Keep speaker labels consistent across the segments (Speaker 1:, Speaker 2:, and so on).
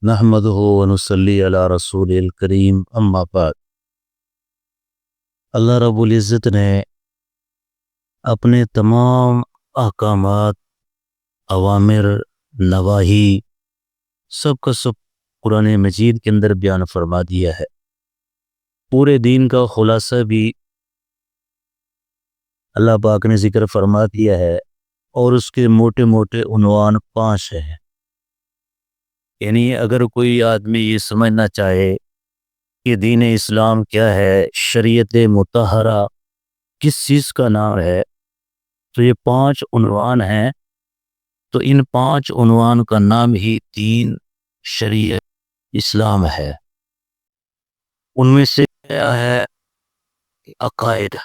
Speaker 1: نحمده ونصلی علی رسول الکریم اما بعد۔ اللہ رب العزت نے اپنے تمام احکامات، اوامر، نواہی سب کا سب قرآن مجید کے اندر بیان فرما دیا ہے۔ پورے دین کا خلاصہ بھی اللہ پاک نے ذکر فرما دیا ہے، اور اس کے موٹے موٹے عنوان 5 ہیں۔ یعنی اگر کوئی آدمی یہ سمجھنا چاہے کہ دین اسلام کیا ہے، شریعت مطہرہ کس چیز کا نام ہے، تو یہ 5 عنوان ہیں۔ تو ان 5 عنوان کا نام ہی دین، شریعت، اسلام ہے۔ ان میں سے کیا ہے؟ عقائد،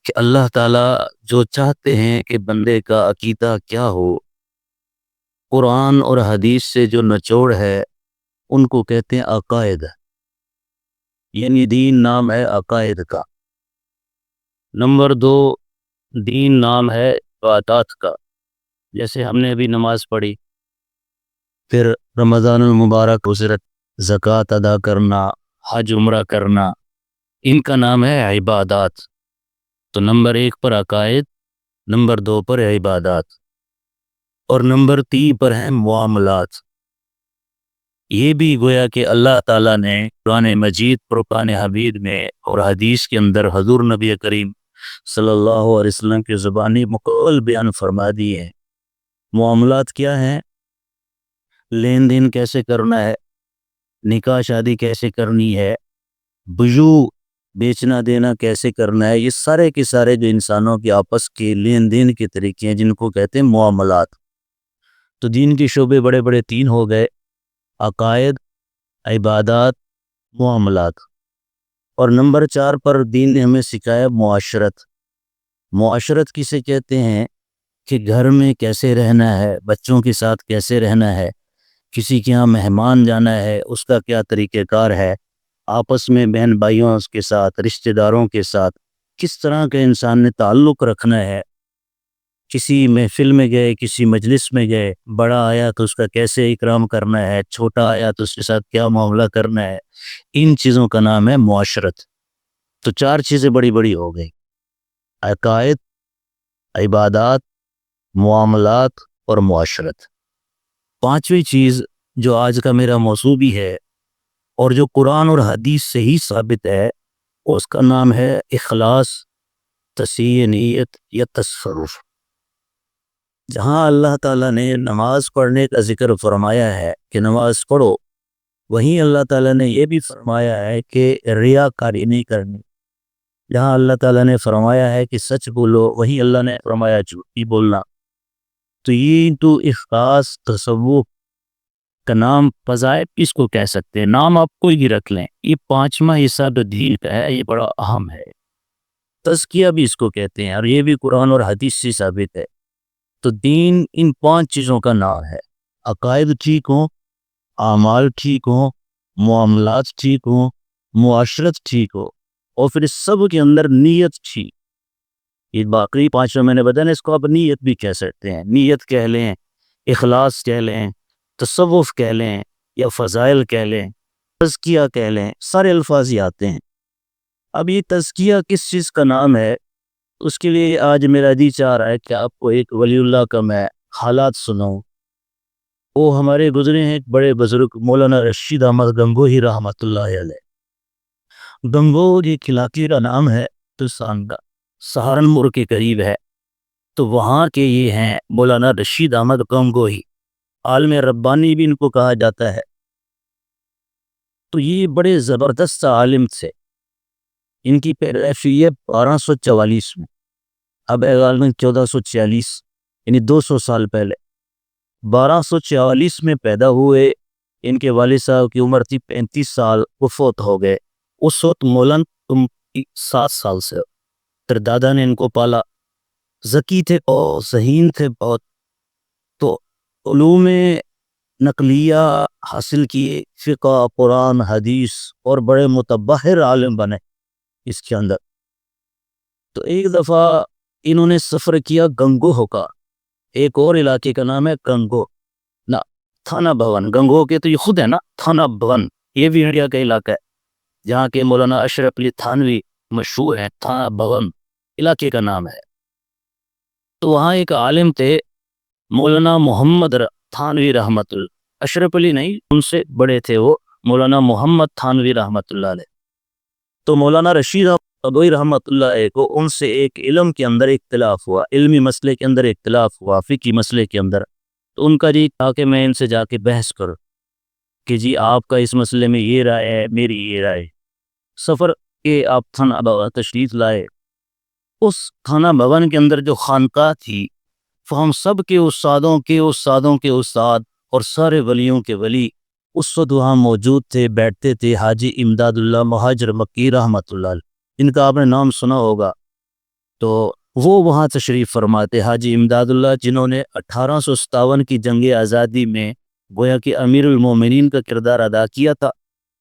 Speaker 1: کہ اللہ تعالیٰ جو چاہتے ہیں کہ بندے کا عقیدہ کیا ہو، قرآن اور حدیث سے جو نچوڑ ہے ان کو کہتے ہیں عقائد۔ یعنی دین نام ہے عقائد کا۔ نمبر 2، دین نام ہے عبادات کا۔ جیسے ہم نے ابھی نماز پڑھی، پھر رمضان المبارک حضرت، زکوٰۃ ادا کرنا، حج عمرہ کرنا، ان کا نام ہے عبادات۔ تو نمبر 1 پر عقائد، نمبر 2 پر عبادات، اور نمبر 3 پر ہیں معاملات۔ یہ بھی گویا کہ اللہ تعالیٰ نے قرآن مجید، فرقان حمید میں اور حدیث کے اندر حضور نبی کریم صلی اللہ علیہ وسلم کی زبانی مکمل بیان فرما دی ہے۔ معاملات کیا ہیں؟ لین دین کیسے کرنا ہے، نکاح شادی کیسے کرنی ہے، بیوع بیچنا دینا کیسے کرنا ہے، یہ سارے کے سارے جو انسانوں کے آپس کے لین دین کے طریقے ہیں، جن کو کہتے ہیں معاملات۔ تو دین کے شعبے بڑے بڑے 3 ہو گئے: عقائد، عبادات، معاملات۔ اور نمبر 4 پر دین نے ہمیں سکھایا معاشرت۔ معاشرت کسے کہتے ہیں؟ کہ گھر میں کیسے رہنا ہے، بچوں کے ساتھ کیسے رہنا ہے، کسی کے ہاں مہمان جانا ہے اس کا کیا طریقہ کار ہے، آپس میں بہن بھائیوں کے ساتھ، رشتہ داروں کے ساتھ کس طرح کے انسان نے تعلق رکھنا ہے۔ کسی محفل میں گئے، کسی مجلس میں گئے، بڑا آیا تو اس کا کیسے اکرام کرنا ہے، چھوٹا آیا تو اس کے ساتھ کیا معاملہ کرنا ہے، ان چیزوں کا نام ہے معاشرت۔ تو 4 چیزیں بڑی بڑی ہو گئی: عقائد، عبادات، معاملات اور معاشرت۔ 5ویں چیز جو آج کا میرا موضوع بھی ہے اور جو قرآن اور حدیث سے ہی ثابت ہے، اس کا نام ہے اخلاص، تصحیح نیت یا تصرف۔ جہاں اللہ تعالیٰ نے نماز پڑھنے کا ذکر فرمایا ہے کہ نماز پڑھو، وہیں اللہ تعالیٰ نے یہ بھی فرمایا ہے کہ ریاکاری نہیں کرنی۔ جہاں اللہ تعالیٰ نے فرمایا ہے کہ سچ بولو، وہیں اللہ نے فرمایا جھوٹ نہیں بولنا۔ تو یہ تو اخلاص، تصوف کا نام فضائل اس کو کہہ سکتے ہیں، نام آپ کوئی بھی رکھ لیں۔ یہ 5واں حصہ جو دین کا ہے، یہ بڑا اہم ہے۔ تزکیہ بھی اس کو کہتے ہیں، اور یہ بھی قرآن اور حدیث سے ثابت ہے۔ تو دین ان 5 چیزوں کا نام ہے: عقائد ٹھیک ہوں، اعمال ٹھیک ہوں، معاملات ٹھیک ہوں، معاشرت ٹھیک ہو، اور پھر اس سب کے اندر نیت ٹھیک۔ یہ باقی 5 میں نے بتایا، اس کو آپ نیت بھی کہہ سکتے ہیں، نیت کہہ لیں، اخلاص کہہ لیں، تصوف کہہ لیں، یا فضائل کہہ لیں، تزکیہ کہہ لیں، سارے الفاظ ہی آتے ہیں۔ اب یہ تزکیہ کس چیز کا نام ہے، اس کے لیے آج میرا جی چاہ رہا ہے کہ آپ کو ایک ولی اللہ کا میں حالات سناؤں۔ وہ ہمارے گزرے ہیں، ایک بڑے بزرگ مولانا رشید احمد گنگوہی رحمۃ اللہ علیہ۔ گنگوہ ایک علاقے کا نام ہے، ہندوستان کا، سہارنپور کے قریب ہے۔ تو وہاں کے یہ ہیں مولانا رشید احمد گنگوہی، عالم ربانی بھی ان کو کہا جاتا ہے۔ تو یہ بڑے زبردست عالم تھے۔ ان کی پیدائش ہوئی ہے 1244 میں، اب غالباً 1446، یعنی 200 سال پہلے۔ 1244 میں پیدا ہوئے۔ ان کے والد صاحب کی عمر تھی 35 سال، وہ فوت ہو گئے۔ اس وقت مولانا 7 سال سے، پھر دادا نے ان کو پالا۔ ذکی تھے اور ذہین تھے بہت۔ تو علوم نقلیہ حاصل کیے، فقہ، قرآن، حدیث، اور بڑے متبحر عالم بنے اس کے اندر۔ تو ایک دفعہ انہوں نے سفر کیا گنگوہ کا، ایک اور علاقے کا نام ہے گنگوہ نا۔ تھانہ بھون گنگو کے تو یہ خود ہے نا تھانہ بھون، یہ بھی انڈیا کا علاقہ ہے جہاں کے مولانا اشرف علی تھانوی مشہور ہیں، تھانہ بھون علاقے کا نام ہے۔ تو وہاں ایک عالم تھے مولانا محمد تھانوی رحمت اللہ، اشرف علی نہیں، ان سے بڑے تھے وہ، مولانا محمد تھانوی رحمت اللہ علیہ۔ تو مولانا رشید ابوئی رحمت اللہ علیہ کو ان سے ایک علم کے اندر اختلاف ہوا، علمی مسئلے کے اندر اختلاف ہوا، فقہی مسئلے کے اندر۔ تو ان کا جی کہا کہ میں ان سے جا کے بحث کروں کہ جی آپ کا اس مسئلے میں یہ رائے ہے، میری یہ رائے۔ سفر کے آپ تھانہ بھون تشریف لائے، اس تھانہ بھون کے اندر جو خانقاہ تھی، ہم سب کے استادوں کے استاد اور سارے ولیوں کے ولی اس وقت وہاں موجود تھے، بیٹھتے تھے۔ حاجی امداد اللہ مہاجر مکی رحمت اللہ علیہ، ان کا آپ نے نام سنا ہوگا، تو وہ وہاں تشریف فرماتے۔ حاجی امداد اللہ جنہوں نے 1857 کی جنگ آزادی میں گویا کہ امیر المومنین کا کردار ادا کیا تھا،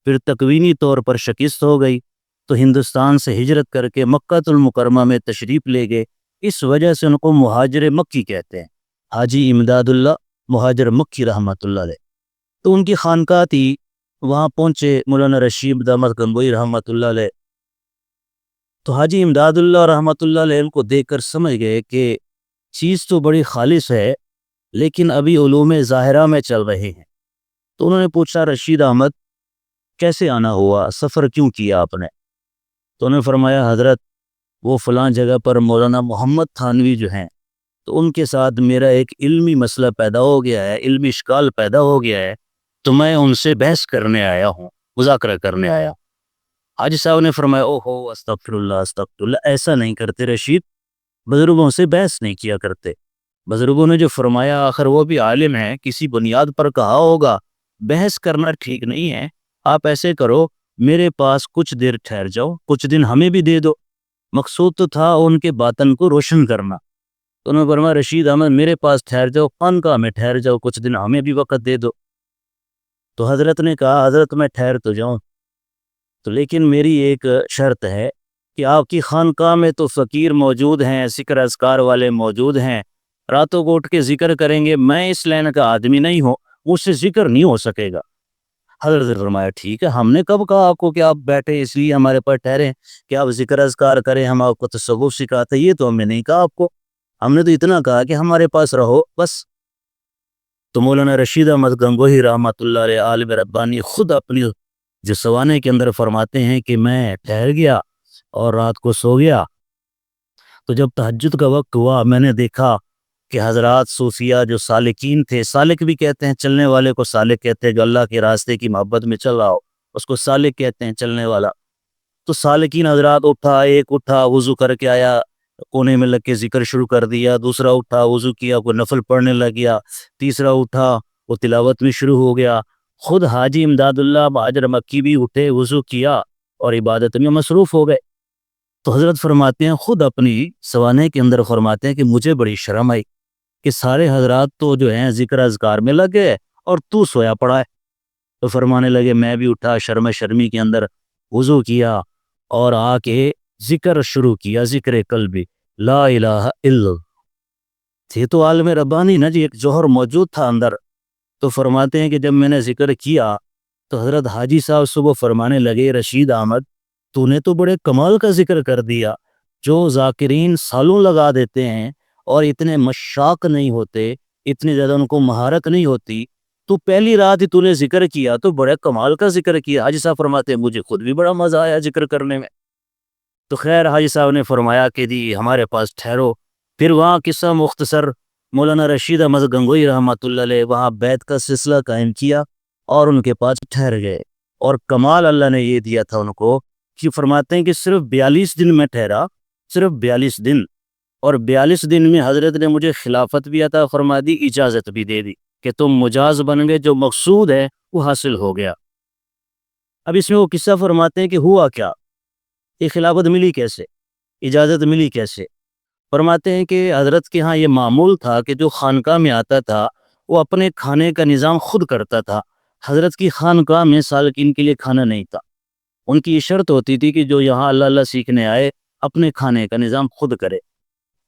Speaker 1: پھر تکوینی طور پر شکست ہو گئی تو ہندوستان سے ہجرت کر کے مکہ المکرمہ میں تشریف لے گئے، اس وجہ سے ان کو مہاجر مکی کہتے ہیں، حاجی امداد اللہ مہاجر مکی رحمت اللہ علیہ۔ تو ان کی خانقاہ تھی، وہاں پہنچے مولانا رشید احمد گنگوئی رحمت اللہ علیہ۔ تو حاجی امداد اللہ رحمت اللہ علیہ ان کو دیکھ کر سمجھ گئے کہ چیز تو بڑی خالص ہے لیکن ابھی علوم ظاہرہ میں چل رہے ہیں۔ تو انہوں نے پوچھا رشید احمد کیسے آنا ہوا، سفر کیوں کیا آپ نے؟ تو انہوں نے فرمایا حضرت وہ فلاں جگہ پر مولانا محمد تھانوی جو ہیں تو ان کے ساتھ میرا ایک علمی مسئلہ پیدا ہو گیا ہے، علمی اشکال پیدا ہو گیا ہے، تو میں ان سے بحث کرنے آیا ہوں، مذاکرہ کرنے آیا۔ حاجی صاحب نے فرمایا او ہو استغفر اللہ استغفر اللہ، ایسا نہیں کرتے رشید، بزرگوں سے بحث نہیں کیا کرتے۔ بزرگوں نے جو فرمایا آخر وہ بھی عالم ہیں، کسی بنیاد پر کہا ہوگا، بحث کرنا ٹھیک نہیں ہے۔ آپ ایسے کرو میرے پاس کچھ دیر ٹھہر جاؤ، کچھ دن ہمیں بھی دے دو۔ مقصود تو تھا ان کے باطن کو روشن کرنا۔ تو انہوں نے فرمایا رشید احمد میرے پاس ٹھہر جاؤ، خانقاہ میں ٹھہر جاؤ، کچھ دن ہمیں بھی وقت دے دو۔ تو حضرت نے کہا حضرت میں ٹھہر تو جاؤں تو لیکن میری ایک شرط ہے کہ آپ کی خانقاہ میں تو فقیر موجود ہیں، ذکر اذکار والے موجود ہیں، راتوں کو اٹھ کے ذکر کریں گے، میں اس لائن کا آدمی نہیں ہوں، مجھ سے ذکر نہیں ہو سکے گا۔ حضرت نے فرمایا ٹھیک ہے، ہم نے کب کہا آپ کو کہ آپ بیٹھے اس لیے ہمارے پاس ٹھہریں کہ آپ ذکر اذکار کریں، ہم آپ کو تصوف سکھاتے، یہ تو ہم نے نہیں کہا آپ کو، ہم نے تو اتنا کہا کہ ہمارے پاس رہو بس۔ تو مولانا رشید احمد گنگوہی رحمۃ اللہ علیہ عالم ربانی خود اپنی جو سوانے کے اندر فرماتے ہیں کہ میں ٹھہر گیا اور رات کو سو گیا، تو جب تہجد کا وقت ہوا میں نے دیکھا کہ حضرات صوفیہ جو سالکین تھے، سالک بھی کہتے ہیں چلنے والے کو، سالک کہتے ہیں جو اللہ کے راستے کی محبت میں چل رہا ہو اس کو سالک کہتے ہیں، چلنے والا۔ تو سالکین حضرات ایک اٹھا وضو کر کے آیا، کونے میں لگ کے ذکر شروع کر دیا، دوسرا اٹھا وضو کیا، کوئی نفل پڑھنے لگ گیا، تیسرا اٹھا وہ تلاوت میں شروع ہو گیا۔ خود حاجی امداد اللہ مہاجر مکی بھی اٹھے، وضو کیا اور عبادت میں مصروف ہو گئے۔ تو حضرت فرماتے ہیں خود اپنی سوانے کے اندر فرماتے ہیں کہ مجھے بڑی شرم آئی کہ سارے حضرات تو جو ہیں ذکر اذکار میں لگ گئے اور تو سویا پڑا ہے۔ تو فرمانے لگے میں بھی اٹھا، شرمی کے اندر وضو کیا اور آ کے ذکر شروع کیا، ذکر قلبی لا الہ الا اللہ۔ یہ تو عالم ربانی نا جی، ایک جوہر موجود تھا اندر۔ تو فرماتے ہیں کہ جب میں نے ذکر کیا تو حضرت حاجی صاحب صبح فرمانے لگے رشید احمد تو نے تو بڑے کمال کا ذکر کر دیا، جو ذاکرین سالوں لگا دیتے ہیں اور اتنے مشاق نہیں ہوتے، اتنی زیادہ ان کو مہارت نہیں ہوتی، تو پہلی رات ہی تو نے ذکر کیا تو بڑے کمال کا ذکر کیا۔ حاجی صاحب فرماتے ہیں مجھے خود بھی بڑا مزہ آیا ذکر کرنے میں۔ تو خیر حاجی صاحب نے فرمایا کہ جی ہمارے پاس ٹھہرو۔ پھر وہاں قصہ مختصر مولانا رشید احمد گنگوئی رحمۃ اللہ علیہ وہاں بیت کا سلسلہ قائم کیا اور ان کے پاس ٹھہر گئے، اور کمال اللہ نے یہ دیا تھا ان کو کہ فرماتے ہیں کہ صرف 42 دن میں ٹھہرا، صرف 42 دن، اور 42 دن میں حضرت نے مجھے خلافت بھی عطا فرما دی، اجازت بھی دے دی کہ تم مجاز بن گئے، جو مقصود ہے وہ حاصل ہو گیا۔ اب اس میں وہ قصہ فرماتے ہیں کہ ہوا کیا، یہ خلافت ملی کیسے، اجازت ملی کیسے؟ فرماتے ہیں کہ حضرت کے ہاں یہ معمول تھا کہ جو خانقاہ میں آتا تھا وہ اپنے کھانے کا نظام خود کرتا تھا۔ حضرت کی خانقاہ میں سالکین کے لیے کھانا نہیں تھا، ان کی یہ شرط ہوتی تھی کہ جو یہاں اللہ اللہ سیکھنے آئے اپنے کھانے کا نظام خود کرے۔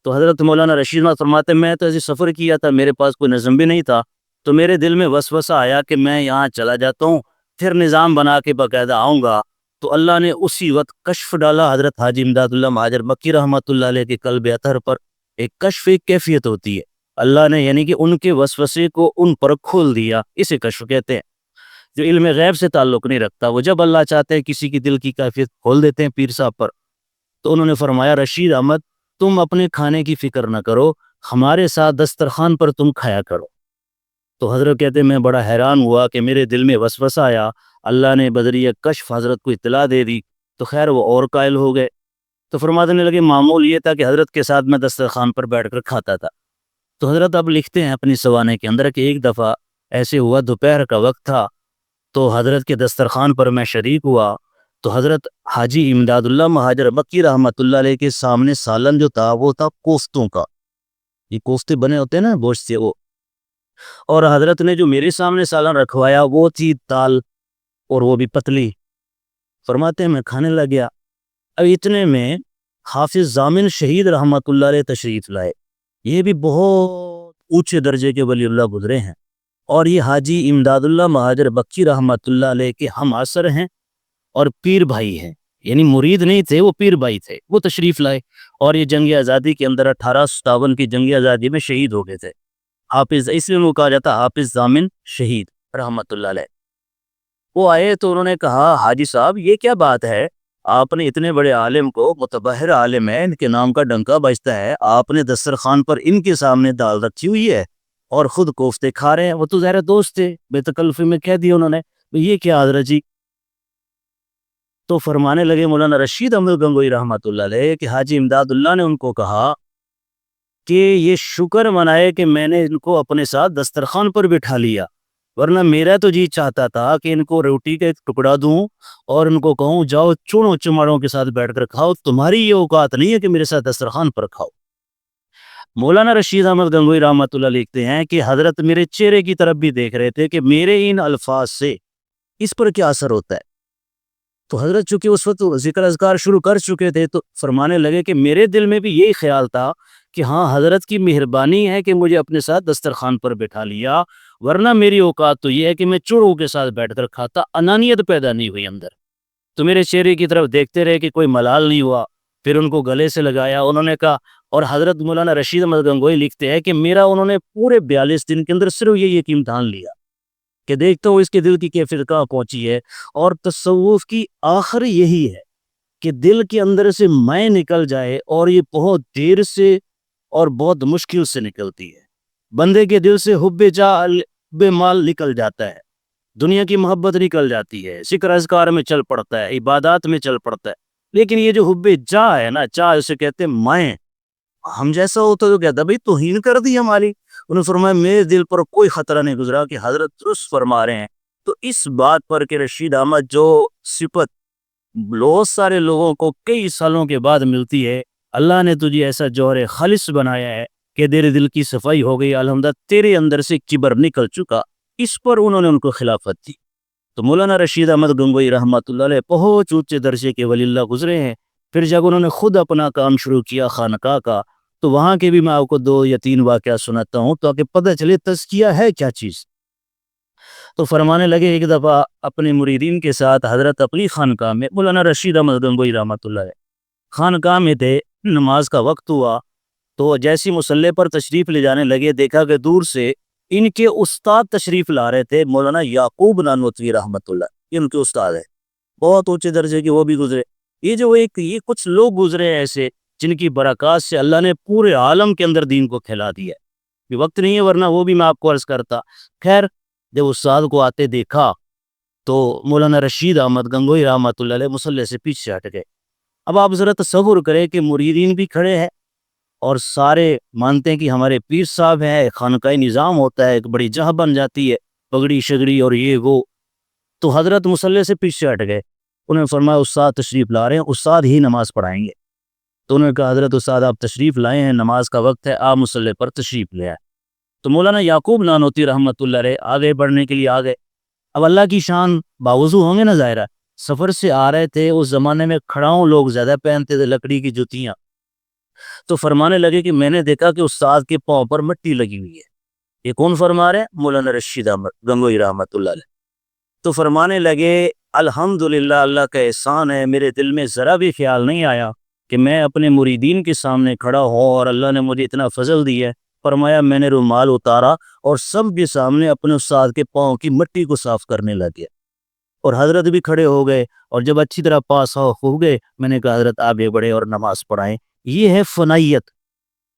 Speaker 1: تو حضرت مولانا رشید احمد فرماتے ہیں میں تو ایسے سفر کیا تھا، میرے پاس کوئی نظم بھی نہیں تھا، تو میرے دل میں وسوسہ آیا کہ میں یہاں چلا جاتا ہوں، پھر نظام بنا کے باقاعدہ آؤں گا۔ تو اللہ نے اسی وقت کشف ڈالا حضرت حاجی امداد اللہ مہاجر مکی رحمۃ اللہ علیہ کے قلب اطہر پر۔ ایک کشف ایک کیفیت ہوتی ہے، اللہ نے یعنی کہ ان کے وسوسے کو ان پر کھول دیا، اسے کشف کہتے ہیں، جو علم غیب سے تعلق نہیں رکھتا۔ وہ جب اللہ چاہتے ہیں کسی کی دل کی کیفیت کھول دیتے ہیں پیر صاحب پر۔ تو انہوں نے فرمایا رشید احمد تم اپنے کھانے کی فکر نہ کرو، ہمارے ساتھ دسترخوان پر تم کھایا کرو۔ تو حضرت کہتے ہیں میں بڑا حیران ہوا کہ میرے دل میں وسوسہ آیا، اللہ نے بدریہ کشف حضرت کو اطلاع دے دی، تو خیر وہ اور قائل ہو گئے۔ تو فرمانے لگے معمول یہ تھا کہ حضرت کے ساتھ میں دسترخوان پر بیٹھ کر کھاتا تھا۔ تو حضرت اب لکھتے ہیں اپنی سوانے کے اندر کہ ایک دفعہ ایسے ہوا، دوپہر کا وقت تھا، تو حضرت کے دسترخوان پر میں شریک ہوا۔ تو حضرت حاجی امداد اللہ مہاجر مکی رحمۃ اللہ علیہ کے سامنے سالن جو تھا وہ تھا کوفتوں کا، یہ کوفتے بنے ہوتے ہیں نا گوشت سے، وہ، اور حضرت نے جو میرے سامنے سالن رکھوایا وہ تھی دال، اور وہ بھی پتلی۔ فرماتے ہیں میں کھانے لگ گیا۔ اب اتنے میں حافظ ضامن شہید رحمۃ اللہ علیہ تشریف لائے، یہ بھی بہت اونچے درجے کے ولی اللہ گزرے ہیں، اور یہ حاجی امداد اللہ مہاجر مکی رحمۃ اللہ علیہ کے ہم عصر ہیں اور پیر بھائی ہیں، یعنی مرید نہیں تھے، وہ پیر بھائی تھے۔ وہ تشریف لائے اور یہ جنگ آزادی کے اندر 1857 کی جنگ آزادی میں شہید ہو گئے تھے۔ حافظ، اس میں کہا جاتا حافظ ضامن شہید رحمۃ اللہ علیہ۔ وہ آئے تو انہوں نے کہا حاجی صاحب یہ کیا بات ہے، آپ نے اتنے بڑے عالم کو، متبحر عالم ہے، ان کے نام کا ڈنکا بجتا ہے، آپ نے دسترخوان پر ان کے سامنے دال رکھی ہوئی ہے اور خود کوفتے کھا رہے ہیں۔ وہ تو ظاہر دوست تھے، بے تکلفی میں کہہ دیا انہوں نے، یہ کیا حضرت جی؟ تو فرمانے لگے مولانا رشید احمد گنگوئی رحمۃ اللہ علیہ کہ حاجی امداد اللہ نے ان کو کہا کہ یہ شکر منائے کہ میں نے ان کو اپنے ساتھ دسترخوان پر بٹھا لیا، ورنہ میرا تو جی چاہتا تھا کہ ان کو روٹی کا ایک ٹکڑا دوں اور ان کو کہوں جاؤ چونوں چماڑوں کے ساتھ بیٹھ کر کھاؤ، تمہاری یہ اوقات نہیں ہے کہ میرے ساتھ دسترخوان پر کھاؤ۔ مولانا رشید احمد گنگوئی رحمۃ اللہ لکھتے ہیں کہ حضرت میرے چہرے کی طرف بھی دیکھ رہے تھے کہ میرے ان الفاظ سے اس پر کیا اثر ہوتا ہے۔ تو حضرت چونکہ اس وقت ذکر اذکار شروع کر چکے تھے تو فرمانے لگے کہ میرے دل میں بھی یہی خیال تھا کہ ہاں حضرت کی مہربانی ہے کہ مجھے اپنے ساتھ دسترخوان پر بٹھا لیا، ورنہ میری اوقات تو یہ ہے کہ میں چڑوں کے ساتھ بیٹھ کر کھاتا، انانیت پیدا نہیں ہوئی اندر۔ تو میرے چہرے کی طرف دیکھتے رہے کہ کوئی ملال نہیں ہوا، پھر ان کو گلے سے لگایا، انہوں نے کہا، اور حضرت مولانا رشید احمد گنگوئی لکھتے ہیں کہ میرا انہوں نے پورے 42 دن کے اندر صرف یہ ایک امتحان لیا کہ دیکھتا ہوں اس کے دل کی کیفیت کہاں پہنچی ہے۔ اور تصوف کی آخر یہی ہے کہ دل کے اندر سے میں نکل جائے، اور یہ بہت دیر سے اور بہت مشکل سے نکلتی ہے۔ بندے کے دل سے حب جاہ حب مال نکل جاتا ہے، دنیا کی محبت نکل جاتی ہے، ذکر اذکار میں چل پڑتا ہے، عبادات میں چل پڑتا ہے، لیکن یہ جو حب جاہ ہے نا، چاہ اسے کہتے ہیں میں، ہم جیسا ہوتا تو کہتا بھائی توہین کر دی ہماری۔ انہوں نے فرمایا میرے دل پر کوئی خطرہ نہیں گزرا کہ حضرت درست فرما رہے ہیں۔ تو اس بات پر کہ رشید احمد جو صفت بہت سارے لوگوں کو کئی سالوں کے بعد ملتی ہے، اللہ نے تجھے ایسا جوہر خالص بنایا ہے کہ تیرے دل کی صفائی ہو گئی، الحمدللہ تیرے اندر سے کبر نکل چکا، اس پر انہوں نے ان کو خلافت دی۔ تو مولانا رشید احمد گنگوئی رحمۃ اللہ علیہ بہت اونچے درجے کے ولی اللہ گزرے ہیں۔ پھر جب انہوں نے خود اپنا کام شروع کیا خانقاہ کا، تو وہاں کے بھی میں آپ کو 2 یا 3 واقعہ سناتا ہوں تاکہ پتہ چلے تزکیہ ہے کیا چیز۔ تو فرمانے لگے ایک دفعہ اپنے مریدین کے ساتھ حضرت اپنی خانقاہ میں، مولانا رشید احمد گنگوئی رحمۃ اللہ علیہ خانقاہ میں تھے، نماز کا وقت ہوا تو جیسی مصلی پر تشریف لے جانے لگے، دیکھا کہ دور سے ان کے استاد تشریف لا رہے تھے، مولانا یعقوب نانوتوی رحمۃ اللہ، یہ ان کے استاد ہے، بہت اونچے درجے کے وہ بھی گزرے۔ یہ کچھ لوگ گزرے ایسے جن کی برکات سے اللہ نے پورے عالم کے اندر دین کو کھلا دیا۔ یہ وقت نہیں ہے ورنہ وہ بھی میں آپ کو عرض کرتا۔ خیر جب استاد کو آتے دیکھا تو مولانا رشید احمد گنگوئی رحمۃ اللہ علیہ مصلی سے پیچھے ہٹ گئے۔ اب آپ ذرا تصور کریں کہ مریدین بھی کھڑے ہیں اور سارے مانتے ہیں کہ ہمارے پیر صاحب ہیں، خانقاہی نظام ہوتا ہے، ایک بڑی جہاں بن جاتی ہے، پگڑی شگڑی اور یہ وہ، تو حضرت مصلی سے پیچھے ہٹ گئے۔ انہوں نے فرمایا استاد تشریف لا رہے ہیں، استاد ہی نماز پڑھائیں گے۔ تو انہوں نے کہا حضرت استاد آپ تشریف لائے ہیں، نماز کا وقت ہے، آپ مصلی پر تشریف لے آئے۔ تو مولانا یعقوب نانوتوی رحمۃ اللہ علیہ آگے بڑھنے کے لیے آ گئے۔ اب اللہ کی شان باوضو ہوں گے نا، ظاہرہ سفر سے آ رہے تھے، اس زمانے میں کھڑاؤں لوگ زیادہ پہنتے تھے، لکڑی کی جوتیاں۔ تو فرمانے لگے کہ میں نے دیکھا کہ استاد کے پاؤں پر مٹی لگی ہوئی ہے، یہ کون فرما رہے ہیں؟ مولانا رشید احمد گنگوئی رحمۃ اللہ علیہ۔ تو فرمانے لگے الحمدللہ اللہ کا احسان ہے، میرے دل میں ذرا بھی خیال نہیں آیا کہ میں اپنے مریدین کے سامنے کھڑا ہوں اور اللہ نے مجھے اتنا فضل دی ہے۔ فرمایا میں نے رومال اتارا اور سب کے سامنے اپنے استاد کے پاؤں کی مٹی کو صاف کرنے لگ گیا، اور حضرت بھی کھڑے ہو گئے، اور جب اچھی طرح پاس ہو گئے میں نے کہا حضرت آگے بڑھے اور نماز پڑھائیں۔ یہ ہے فنائیت،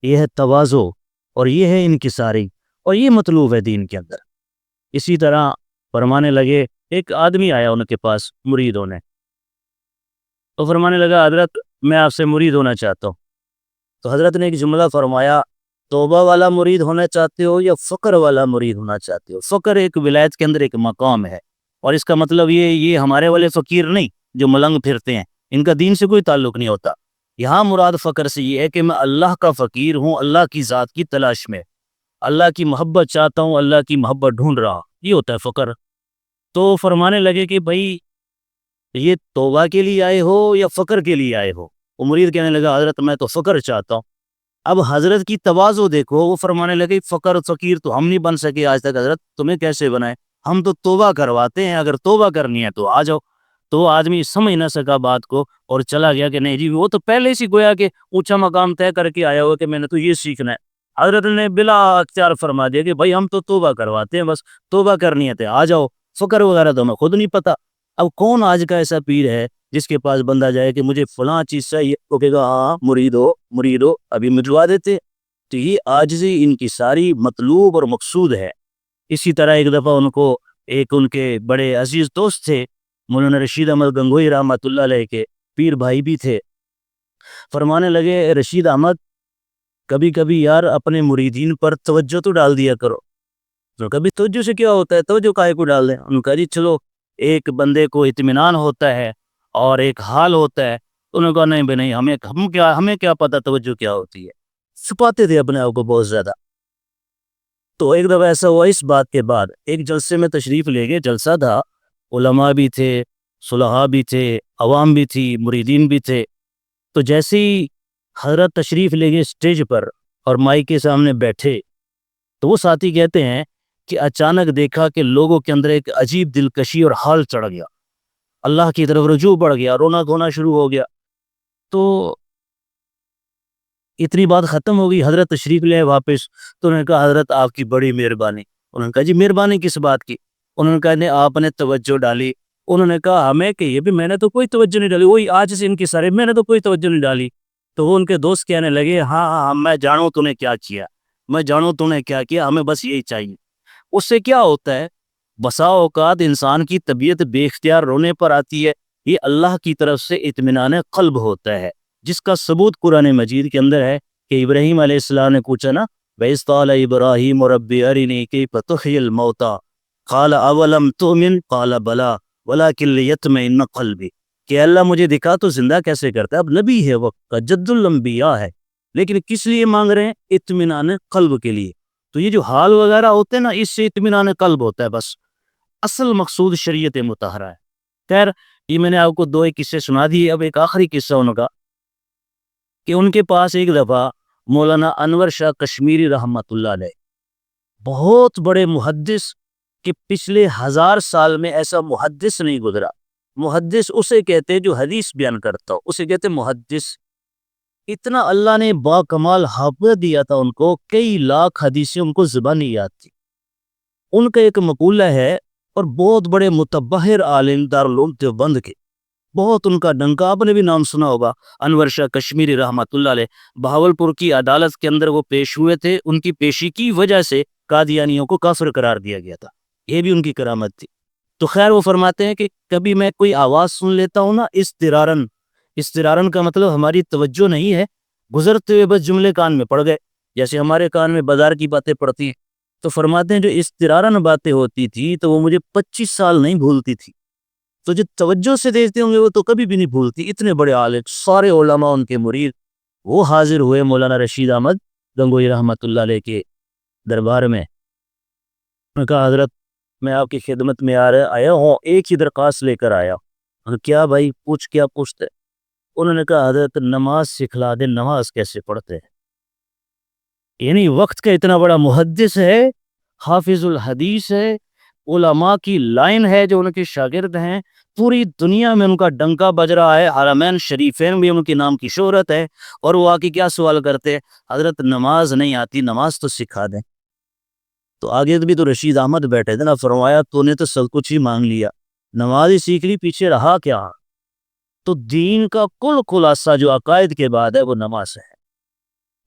Speaker 1: یہ ہے تواضع، اور یہ ہے انکساری، اور یہ مطلوب ہے دین کے اندر۔ اسی طرح فرمانے لگے، ایک آدمی آیا ان کے پاس مرید ہونے، تو فرمانے لگا حضرت میں آپ سے مرید ہونا چاہتا ہوں۔ تو حضرت نے ایک جملہ فرمایا، توبہ والا مرید ہونا چاہتے ہو یا فقر والا مرید ہونا چاہتے ہو؟ فقر ایک ولایت کے اندر ایک مقام ہے، اور اس کا مطلب یہ ہمارے والے فقیر نہیں جو ملنگ پھرتے ہیں، ان کا دین سے کوئی تعلق نہیں ہوتا۔ یہاں مراد فقر سے یہ ہے کہ میں اللہ کا فقیر ہوں، اللہ کی ذات کی تلاش میں، اللہ کی محبت چاہتا ہوں، اللہ کی محبت ڈھونڈ رہا، یہ ہوتا ہے فقر۔ تو فرمانے لگے کہ بھائی یہ توبہ کے لیے آئے ہو یا فقر کے لیے آئے ہو؟ وہ مرید کہنے لگا حضرت میں تو فقر چاہتا ہوں۔ اب حضرت کی تواضع دیکھو، وہ فرمانے لگے فقر فقیر تو ہم نہیں بن سکے آج تک، حضرت تمہیں کیسے بنائے؟ ہم تو توبہ کرواتے ہیں، اگر توبہ کرنی ہے تو آ جاؤ۔ تو وہ آدمی سمجھ نہ سکا بات کو اور چلا گیا کہ نہیں جی، وہ تو پہلے سے گویا کہ اونچا مقام طے کر کے آیا ہوا کہ میں نے تو یہ سیکھنا ہے۔ حضرت نے بلا اختیار فرما دیا کہ بھائی ہم تو توبہ کرواتے ہیں، بس توبہ کرنی ہے تو آ جاؤ، فقر وغیرہ تو ہمیں خود نہیں پتا۔ اب کون آج کا ایسا پیر ہے جس کے پاس بندہ جائے کہ مجھے فلاں چیز چاہیے، وہ کہے گا ہاں مرید ہو ابھی مجوا دیتے؟ تو یہ عاجزی ان کی ساری مطلوب اور مقصود ہے۔ اسی طرح ایک دفعہ ان کے بڑے عزیز دوست تھے، مولانا رشید احمد گنگوئی رحمۃ اللہ علیہ کے پیر بھائی بھی تھے۔ فرمانے لگے رشید احمد کبھی کبھی یار اپنے مریدین پر توجہ تو ڈال دیا کرو۔ تو کبھی توجہ سے کیا ہوتا ہے، توجہ کائے کو ڈال دیں؟ انہوں نے کہا جی چلو، ایک بندے کو اطمینان ہوتا ہے اور ایک حال ہوتا ہے۔ انہوں نے کہا نہیں بھائی نہیں، ہمیں کیا پتہ توجہ کیا ہوتی ہے۔ چھپاتے تھے اپنے آپ کو بہت زیادہ۔ تو ایک دفعہ ایسا ہوا، اس بات کے بعد ایک جلسے میں تشریف لے گئے، جلسہ تھا، علماء بھی تھے، صلحاء بھی تھے، عوام بھی تھی، مریدین بھی تھے۔ تو جیسے ہی حضرت تشریف لے گئے اسٹیج پر اور مائک کے سامنے بیٹھے، تو وہ ساتھی کہتے ہیں کہ اچانک دیکھا کہ لوگوں کے اندر ایک عجیب دلکشی اور حال چڑھ گیا، اللہ کی طرف رجوع بڑھ گیا، رونا دھونا شروع ہو گیا۔ تو اتنی بات ختم ہو گئی، حضرت تشریف لے واپس، تو انہوں نے کہا حضرت آپ کی بڑی مہربانی۔ انہوں نے کہا جی مہربانی کس بات کی؟ انہوں نے کہا نہیں آپ نے توجہ ڈالی۔ انہوں نے کہا ہمیں کہ یہ بھی میں نے تو کوئی توجہ نہیں ڈالی، وہی آج سے ان کی سارے میں نے تو کوئی توجہ نہیں ڈالی۔ تو وہ ان کے دوست کہنے لگے ہاں میں جانوں تو نے کیا کیا، میں جانوں تو نے کیا کیا، ہمیں بس یہی چاہیے۔ اس سے کیا ہوتا ہے، بسا اوقات انسان کی طبیعت بے اختیار رونے پر آتی ہے، یہ اللہ کی طرف سے اطمینان قلب ہوتا ہے، جس کا ثبوت قرآن مجید کے اندر ہے کہ ابراہیم علیہ السلام نے پوچھا نا، وَإِذْ قَالَ إِبْرَاهِيمُ رَبِّ أَرِنِي كَيْفَ تُحْيِي الْمَوْتَى قَالَ أَوَلَمْ تُؤْمِنْ قَالَ بَلَىٰ وَلَٰكِن لِيَطْمَئِنَّ قَلْبِي، کہ اللہ مجھے دکھا تو زندہ کیسے کرتا ہے۔ اب نبی ہے، وقت کا جد الانبیاء ہے، لیکن کس لیے مانگ رہے ہیں؟ اطمینان قلب کے لیے۔ تو یہ جو حال وغیرہ ہوتے ہیں نا، اس سے اطمینان قلب ہوتا ہے، بس اصل مقصود شریعت مطہرہ ہے۔ خیر یہ میں نے آپ کو دو ایک قصے سنا دیے، اب ایک آخری قصہ ان کا کہ ان کے پاس ایک دفعہ مولانا انور شاہ کشمیری رحمۃ اللہ علیہ، بہت بڑے محدث، کہ پچھلے 1000 سال میں ایسا محدث نہیں گزرا۔ محدث اسے کہتے جو حدیث بیان کرتا ہو، اسے کہتے محدث۔ اتنا اللہ نے با کمال حافظ دیا تھا ان کو، کئی لاکھ حدیثیں ان کو زبانی یاد تھی۔ ان کا ایک مقولہ ہے، اور بہت بڑے متبحر عالم دارالعلوم دیوبند کے، بہت ان کا ڈنکا، آپ نے بھی نام سنا ہوگا، انور شاہ کشمیری رحمۃ اللہ علیہ۔ بہاولپور کی عدالت کے اندر وہ پیش ہوئے تھے، ان کی پیشی کی وجہ سے قادیانیوں کو کافر قرار دیا گیا تھا، یہ بھی ان کی کرامت تھی۔ تو خیر وہ فرماتے ہیں کہ کبھی میں کوئی آواز سن لیتا ہوں نا، استرارن کا مطلب ہماری توجہ نہیں ہے، گزرتے ہوئے بس جملے کان میں پڑ گئے، جیسے ہمارے کان میں بازار کی باتیں پڑتی ہیں۔ تو فرماتے ہیں جو استرارن باتیں ہوتی تھی تو وہ مجھے 25 سال نہیں بھولتی تھی، تو جو توجہ سے دیکھتے ہوں گے وہ تو کبھی بھی نہیں بھولتی۔ اتنے بڑے عالم، سارے علماء ان کے مرید، وہ حاضر ہوئے مولانا رشید احمد گنگوئی رحمۃ اللہ علیہ کے دربار میں۔ انہوں نے کہا حضرت میں آپ کی خدمت میں آیا ہوں، ایک ہی درخواست لے کر آیا ہوں۔ کیا بھائی پوچھ، کیا پوچھتے؟ انہوں نے کہا حضرت نماز سکھلا دے، نماز کیسے پڑھتے ہیں؟ یعنی وقت کا اتنا بڑا محدث ہے حافظ الحدیث ہے، علماء کی لائن ہے جو ان کے شاگرد ہیں، پوری دنیا میں ان کا ڈنکا بج رہا ہے، حرمین شریفین بھی ان کے نام کی شہرت ہے، اور وہ آ کے کیا سوال کرتے ہیں، حضرت نماز نہیں آتی، نماز تو سکھا دیں۔ تو آگے بھی تو رشید احمد بیٹھے تھے نا، فرمایا تو نے تو سب کچھ ہی مانگ لیا، نماز ہی سیکھ لی، پیچھے رہا کیا؟ تو دین کا کل خلاصہ جو عقائد کے بعد ہے وہ نماز ہے،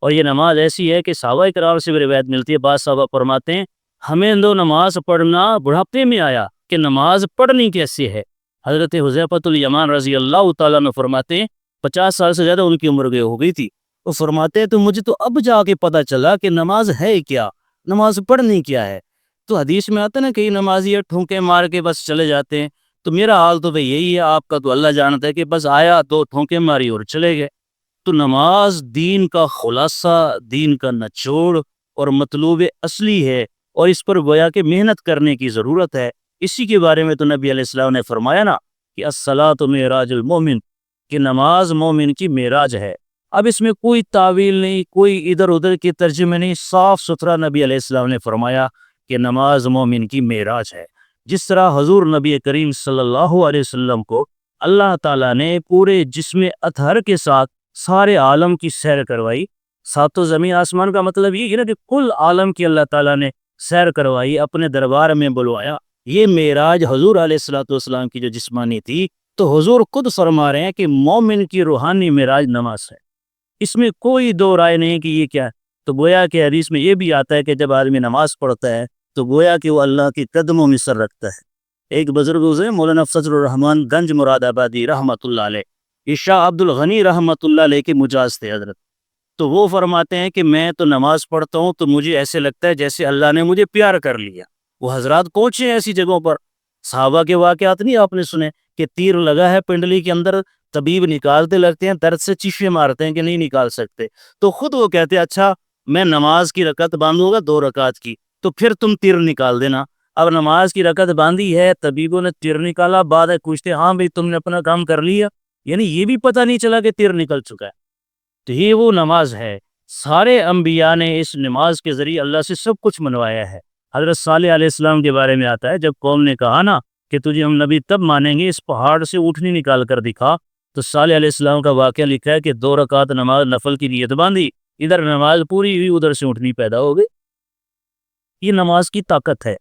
Speaker 1: اور یہ نماز ایسی ہے کہ صحابہ کرام سے بھی روایت ملتی ہے، بعض صحابہ فرماتے ہیں ہمیں تو نماز پڑھنا بڑھاپے میں آیا کہ نماز پڑھنی کیسے ہے۔ حضرت حذیفۃ الیمان رضی اللہ تعالیٰ عنہ فرماتے ہیں 50 سال سے زیادہ ان کی عمر ہو گئی تھی، وہ فرماتے ہیں تو مجھے تو اب جا کے پتہ چلا کہ نماز ہے کیا، نماز پڑھنی کیا ہے۔ تو حدیث میں آتا ہے نا کہ نمازی ٹھونکے مار کے بس چلے جاتے ہیں، تو میرا حال تو یہی ہے، آپ کا تو اللہ جانتا ہے کہ بس آیا 2 ٹھونکے ماری اور چلے گئے۔ تو نماز دین کا خلاصہ، دین کا نچوڑ اور مطلوب اصلی ہے، اور اس پر گویا کہ محنت کرنے کی ضرورت ہے۔ اسی کے بارے میں تو نبی علیہ السلام نے فرمایا نا کہ الصلاۃ معراج المومن، کہ نماز مومن کی معراج ہے۔ اب اس میں کوئی تعویل نہیں، کوئی ادھر ادھر کے ترجمے نہیں، صاف ستھرا نبی علیہ السلام نے فرمایا کہ نماز مومن کی معراج ہے۔ جس طرح حضور نبی کریم صلی اللہ علیہ وسلم کو اللہ تعالیٰ نے پورے جسم اطہر کے ساتھ سارے عالم کی سیر کروائی، ساتوں زمین آسمان کا مطلب یہ ہے نا کہ کل عالم کی اللہ تعالیٰ نے سیر کروائی، اپنے دربار میں بلوایا، یہ معراج حضور علیہ الصلوۃ والسلام کی جو جسمانی تھی، تو حضور خود فرما رہے ہیں کہ مومن کی روحانی معراج نماز ہے، اس میں کوئی دو رائے نہیں کہ یہ کیا ہے۔ تو گویا کہ حدیث میں یہ بھی آتا ہے کہ جب آدمی نماز پڑھتا ہے تو گویا کہ وہ اللہ کے قدموں میں سر رکھتا ہے۔ ایک بزرگ سے مولانا فضل الرحمان گنج مراد آبادی رحمۃ اللہ علیہ، یہ شاہ عبد الغنی رحمۃ اللہ علیہ کے مجاز تھے حضرت، تو وہ فرماتے ہیں کہ میں تو نماز پڑھتا ہوں تو مجھے ایسے لگتا ہے جیسے اللہ نے مجھے پیار کر لیا۔ وہ حضرات پہنچے ہیں ایسی جگہوں پر، صحابہ کے واقعات نہیں آپ نے سنے کہ تیر لگا ہے پنڈلی کے اندر، طبیب نکالتے لگتے ہیں، درد سے چیخے مارتے ہیں کہ نہیں نکال سکتے، تو خود وہ کہتے ہیں اچھا میں نماز کی رکعت باندھوں گا 2 رکعت کی، تو پھر تم تیر نکال دینا۔ اب نماز کی رکعت باندھی ہے، طبیبوں نے تیر نکالا، بعد میں پوچھتے ہاں بھائی تم نے اپنا کام کر لیا، یعنی یہ بھی پتہ نہیں چلا کہ تیر نکل چکا ہے۔ تو یہ وہ نماز ہے، سارے انبیاء نے اس نماز کے ذریعے اللہ سے سب کچھ منوایا ہے۔ حضرت صالح علیہ السلام کے بارے میں آتا ہے جب قوم نے کہا نا کہ تجھے ہم نبی تب مانیں گے اس پہاڑ سے اونٹنی نکال کر دکھا، تو صالح علیہ السلام کا واقعہ لکھا ہے کہ 2 رکعت نماز نفل کی نیت باندھی، ادھر نماز پوری ہوئی، ادھر سے اونٹنی پیدا ہو گئی۔ یہ نماز کی طاقت ہے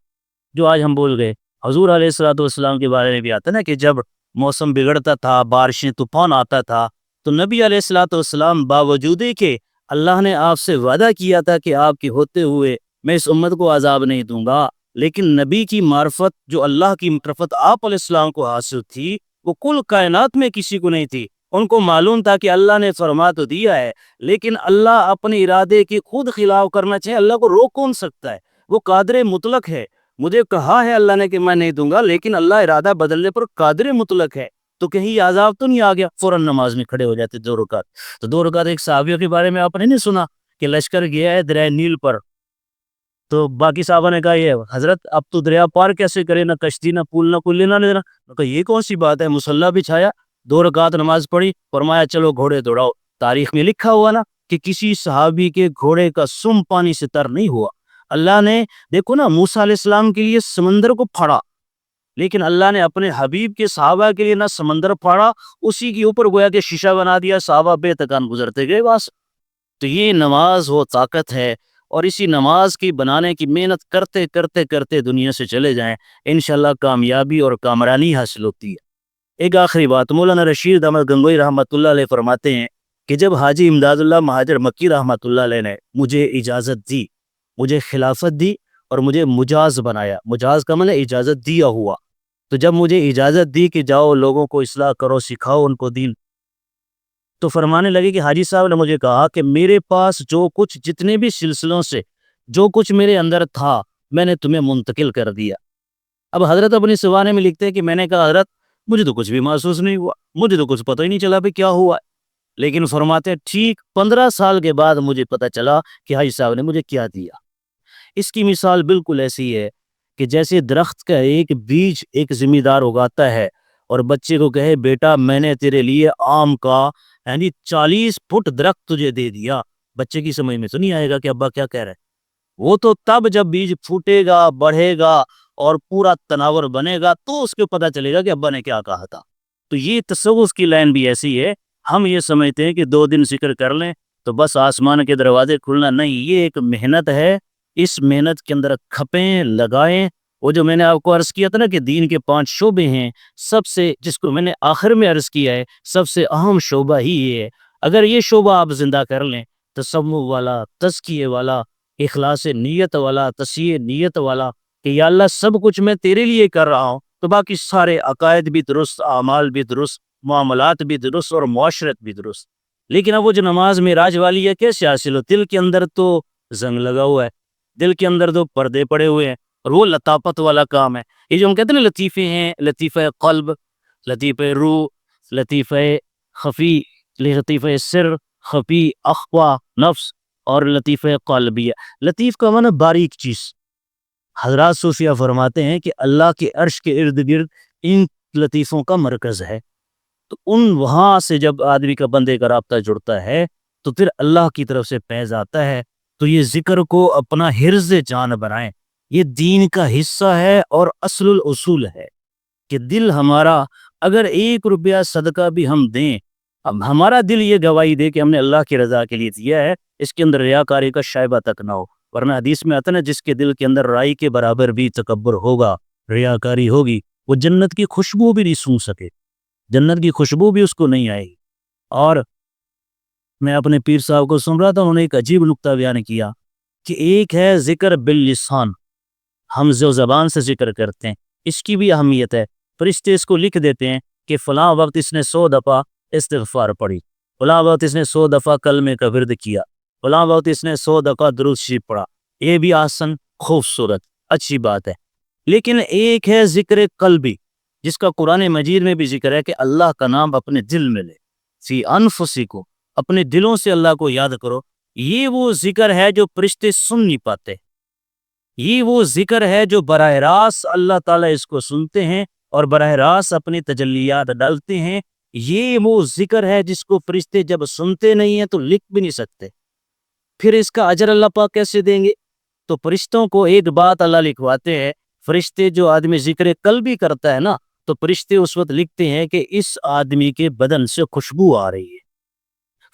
Speaker 1: جو آج ہم بول گئے۔ حضور علیہ الصلوۃ والسلام کے بارے میں بھی آتا ہے نا کہ جب موسم بگڑتا تھا، بارشیں طوفان آتا تھا، تو نبی علیہ الصلوۃ والسلام باوجود کہ اللہ نے آپ سے وعدہ کیا تھا کہ آپ کے ہوتے ہوئے میں اس امت کو عذاب نہیں دوں گا، لیکن نبی کی معرفت جو اللہ کی معرفت آپ علیہ السلام کو حاصل تھی وہ کل کائنات میں کسی کو نہیں تھی۔ ان کو معلوم تھا کہ اللہ نے فرما تو دیا ہے، لیکن اللہ اپنے ارادے کے خود خلاف کرنا چاہے، اللہ کو روک کون سکتا ہے؟ وہ قادر مطلق ہے۔ مجھے کہا ہے اللہ نے کہ میں نہیں دوں گا، لیکن اللہ ارادہ بدلنے پر قادر مطلق ہے، تو کہیں عذاب تو نہیں آ گیا؟ فوراً نماز میں کھڑے ہو جاتے 2 رکعت۔ تو 2 رکعت ایک صحابیوں کے بارے میں آپ نے نہیں سنا کہ لشکر گیا ہے دریائے نیل پر، تو باقی صحابہ نے کہا یہ حضرت اب تو دریا پار کیسے کرے، نہ کشتی نہ پول نہ کل لینا لینا، کہا یہ کون سی بات ہے، مصلی بچھایا 2 رکعت نماز پڑھی، فرمایا چلو گھوڑے دوڑاؤ۔ تاریخ میں لکھا ہوا نا کہ کسی صحابی کے گھوڑے کا سم پانی سے تر نہیں ہوا۔ اللہ نے دیکھو نا موسیٰ علیہ السلام کے لیے سمندر کو پھاڑا، لیکن اللہ نے اپنے حبیب کے صحابہ کے لیے نہ سمندر پھاڑا، اسی کے اوپر گویا کہ شیشہ بنا دیا، صحابہ بے تکان گزرتے گئے بس۔ تو یہ نماز وہ طاقت ہے، اور اسی نماز کی بنانے کی محنت کرتے کرتے کرتے دنیا سے چلے جائیں، انشاءاللہ کامیابی اور کامرانی حاصل ہوتی ہے۔ ایک آخری بات، مولانا رشید احمد گنگوئی رحمۃ اللہ علیہ فرماتے ہیں کہ جب حاجی امداد اللہ مہاجر مکی رحمۃ اللہ علیہ نے مجھے اجازت دی، مجھے خلافت دی اور مجھے مجاز بنایا، مجاز کا معنی اجازت دیا ہوا، تو جب مجھے اجازت دی کہ جاؤ لوگوں کو اصلاح کرو، سکھاؤ ان کو دین، تو فرمانے لگے کہ حاجی صاحب نے مجھے کہا کہ میرے پاس جو کچھ جتنے بھی سلسلوں سے جو کچھ میرے اندر تھا میں نے تمہیں منتقل کر دیا۔ اب حضرت اپنی سوانے میں لکھتے ہیں کہ میں نے کہا حضرت مجھے تو کچھ بھی محسوس نہیں ہوا، مجھے تو کچھ پتہ ہی نہیں چلا بھی کیا ہوا ہے، لیکن فرماتے ہیں ٹھیک 15 سال کے بعد مجھے پتہ چلا کہ حاجی صاحب نے مجھے کیا دیا۔ اس کی مثال بالکل ایسی ہے کہ جیسے درخت کا ایک بیج ایک ذمہ دار اگاتا ہے اور بچے کو کہے بیٹا میں نے تیرے لیے آم کا 40 فٹ درخت تجھے دے دیا، بچے کی سمجھ میں تو نہیں آئے گا کہ ابا کیا کہہ رہے ہیں، وہ تو تب جب بیج پھوٹے گا، بڑھے گا اور پورا تناور بنے گا تو اس کو پتہ چلے گا کہ ابا نے کیا کہا تھا۔ تو یہ تصوف کی لائن بھی ایسی ہے، ہم یہ سمجھتے ہیں کہ 2 دن ذکر کر لیں تو بس آسمان کے دروازے کھلنا، نہیں، یہ ایک محنت ہے، اس محنت کے اندر کھپیں لگائیں۔ وہ جو میں نے آپ کو عرض کیا تھا نا کہ دین کے 5 شعبے ہیں، سب سے جس کو میں نے آخر میں عرض کیا ہے، سب سے اہم شعبہ ہی یہ ہے۔ اگر یہ شعبہ آپ زندہ کر لیں، تصوف والا، تزکیے والا، اخلاص نیت والا، تصحیح نیت والا، کہ یا اللہ سب کچھ میں تیرے لیے کر رہا ہوں، تو باقی سارے عقائد بھی درست، اعمال بھی درست، معاملات بھی درست اور معاشرت بھی درست۔ لیکن اب وہ جو نماز معراج والی ہے کیسے حاصل ہو؟ دل کے اندر تو زنگ لگا ہوا ہے، دل کے اندر تو پردے پڑے ہوئے ہیں، اور وہ لطافت والا کام ہے۔ یہ جو ہم کہتے ہیں نا لطیفے ہیں، لطیفہ قلب، لطیفہ روح، لطیفہ خفی، لطیفہ سر، خفی اخفا نفس، اور لطیفہ قلبیہ۔ لطیف کا معنی باریک چیز۔ حضرات صوفیہ فرماتے ہیں کہ اللہ کے عرش کے ارد گرد ان لطیفوں کا مرکز ہے، تو ان وہاں سے جب آدمی کا بندے کا رابطہ جڑتا ہے تو پھر اللہ کی طرف سے فیض آتا ہے۔ تو یہ ذکر کو اپنا حرز جان بنائیں، یہ دین کا حصہ ہے اور اصل الاصول ہے کہ دل ہمارا اگر 1 روپیہ صدقہ بھی ہم دیں، اب ہمارا دل یہ گواہی دے کہ ہم نے اللہ کی رضا کے لیے دیا ہے، اس کے اندر ریاکاری کا شائبہ تک نہ ہو، ورنہ حدیث میں آتا ہے نا جس کے دل کے اندر رائی کے برابر بھی تکبر ہوگا، ریاکاری ہوگی، وہ جنت کی خوشبو بھی نہیں سونگھ سکے، جنت کی خوشبو بھی اس کو نہیں آئے گی۔ اور میں اپنے پیر صاحب کو سن رہا تھا، انہوں نے ایک عجیب نکتہ بیان کیا کہ ایک ہے ذکر باللسان، ہم جو زبان سے ذکر کرتے ہیں، اس کی بھی اہمیت ہے۔ فرشتے اس کو لکھ دیتے ہیں کہ فلاں وقت اس نے 100 دفعہ استغفار پڑھی، فلاں وقت اس نے 100 دفعہ کلمے کا ورد کیا، فلاں وقت اس نے 100 دفعہ درود شریف پڑھا۔ یہ بھی آسن، خوبصورت، اچھی بات ہے۔ لیکن ایک ہے ذکر قلبی، جس کا قرآن مجید میں بھی ذکر ہے کہ اللہ کا نام اپنے دل میں لے، فی انفسکم، اپنے دلوں سے اللہ کو یاد کرو۔ یہ وہ ذکر ہے جو فرشتے سن نہیں پاتے، یہ وہ ذکر ہے جو براہ راست اللہ تعالیٰ اس کو سنتے ہیں اور براہ راست اپنی تجلیات ڈالتے ہیں۔ یہ وہ ذکر ہے جس کو فرشتے جب سنتے نہیں ہیں تو لکھ بھی نہیں سکتے، پھر اس کا اجر اللہ پاک کیسے دیں گے؟ تو فرشتوں کو ایک بات اللہ لکھواتے ہیں، فرشتے جو آدمی ذکر قلبی کرتا ہے نا، تو فرشتے اس وقت لکھتے ہیں کہ اس آدمی کے بدن سے خوشبو آ رہی ہے۔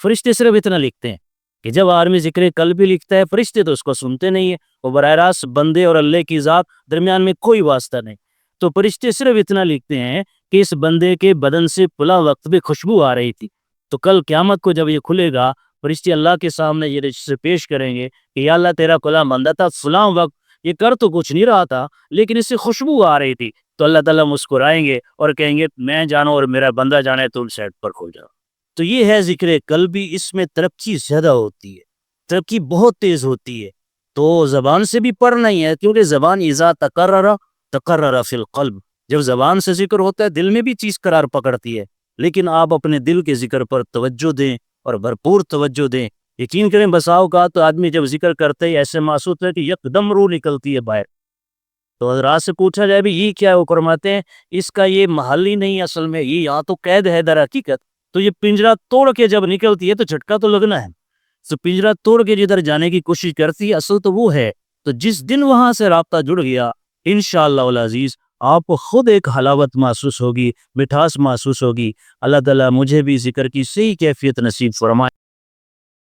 Speaker 1: فرشتے صرف اتنا لکھتے ہیں کہ جب آدمی ذکر قلبی لکھتا ہے، فرشتے تو اس کو سنتے نہیں ہیں، وہ براہ راست بندے اور اللہ کی ذات درمیان میں کوئی واسطہ نہیں، تو فرشتے صرف اتنا لکھتے ہیں کہ اس بندے کے بدن سے فلاں وقت بھی خوشبو آ رہی تھی۔ تو کل قیامت کو جب یہ کھلے گا، فرشتے اللہ کے سامنے یہ رجسٹر پیش کریں گے کہ یا اللہ تیرا غلام بندہ تھا فلاں وقت، یہ کر تو کچھ نہیں رہا تھا لیکن اس سے خوشبو آ رہی تھی، تو اللہ تعالیٰ مسکرائیں گے اور کہیں گے میں جانو اور میرا بندہ جانے، تم سیٹ پر کھو جاؤ۔ تو یہ ہے ذکر قلبی، اس میں ترقی زیادہ ہوتی ہے، ترقی بہت تیز ہوتی ہے۔ تو زبان سے بھی پڑھنا ہی ہے، کیونکہ زبان اذا تقرر فی القلب، جب زبان سے ذکر ہوتا ہے دل میں بھی چیز قرار پکڑتی ہے۔ لیکن آپ اپنے دل کے ذکر پر توجہ دیں اور بھرپور توجہ دیں۔ یقین کریں بسا اوقات تو آدمی جب ذکر کرتے ہی ایسے محسوس ہے کہ یکدم روح نکلتی ہے باہر۔ تو حضرات سے پوچھا جائے بھی یہ کیا ہے، وہ فرماتے ہیں اس کا یہ محل ہی نہیں، اصل میں یہ یہاں تو قید ہے در حقیقت، تو یہ پنجرہ توڑ کے جب نکلتی ہے تو جھٹکا تو لگنا ہے، تو پنجرہ توڑ کے جدھر جانے کی کوشش کرتی ہے، اصل تو وہ ہے۔ تو جس دن وہاں سے رابطہ جڑ گیا، انشاءاللہ العزیز آپ کو خود ایک حلاوت محسوس ہوگی، مٹھاس محسوس ہوگی۔ اللہ تعالیٰ مجھے بھی ذکر کی صحیح کیفیت نصیب فرمائے۔